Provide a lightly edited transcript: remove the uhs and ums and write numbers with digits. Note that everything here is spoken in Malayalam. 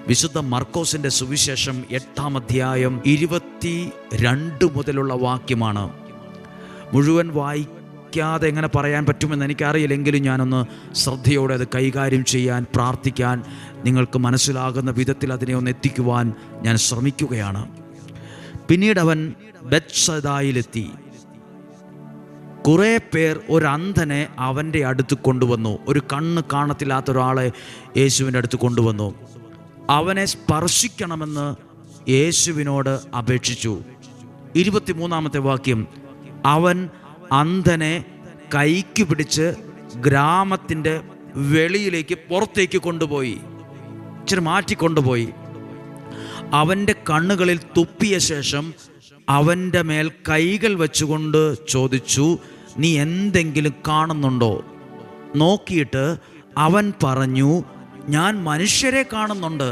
വിശുദ്ധ മർക്കോസിൻ്റെ സുവിശേഷം 8-ാം അധ്യായം 22 മുതലുള്ള വാക്യമാണ്. മുഴുവൻ വായിക്കാതെ എങ്ങനെ പറയാൻ പറ്റുമെന്ന് എനിക്കറിയില്ലെങ്കിലും ഞാനൊന്ന് ശ്രദ്ധയോടെ അത് കൈകാര്യം ചെയ്യാൻ, പ്രാർത്ഥിക്കാൻ, നിങ്ങൾക്ക് മനസ്സിലാകുന്ന വിധത്തിൽ അതിനെ ഒന്ന് എത്തിക്കുവാൻ ഞാൻ ശ്രമിക്കുകയാണ്. പിന്നീട് അവൻ ബെത്സദായിലെത്തി. കുറേ പേർ ഒരന്ധനെ അവൻ്റെ അടുത്ത് കൊണ്ടുവന്നു. ഒരു കണ്ണ് കാണത്തില്ലാത്ത ഒരാളെ യേശുവിൻ്റെ അടുത്ത് കൊണ്ടുവന്നു. അവനെ സ്പർശിക്കണമെന്ന് യേശുവിനോട് അപേക്ഷിച്ചു. 23-ാമത്തെ വാക്യം, അവൻ അന്ധനെ കൈക്ക് പിടിച്ച് ഗ്രാമത്തിൻ്റെ വെളിയിലേക്ക് പുറത്തേക്ക് കൊണ്ടുപോയി, ഇച്ചിരി മാറ്റിക്കൊണ്ടുപോയി. അവൻ്റെ കണ്ണുകളിൽ തുപ്പിയ ശേഷം അവൻ്റെ മേൽ കൈകൾ വെച്ചുകൊണ്ട് ചോദിച്ചു, നീ എന്തെങ്കിലും കാണുന്നുണ്ടോ? നോക്കിയിട്ട് അവൻ പറഞ്ഞു, ഞാൻ മനുഷ്യരെ കാണുന്നുണ്ട്.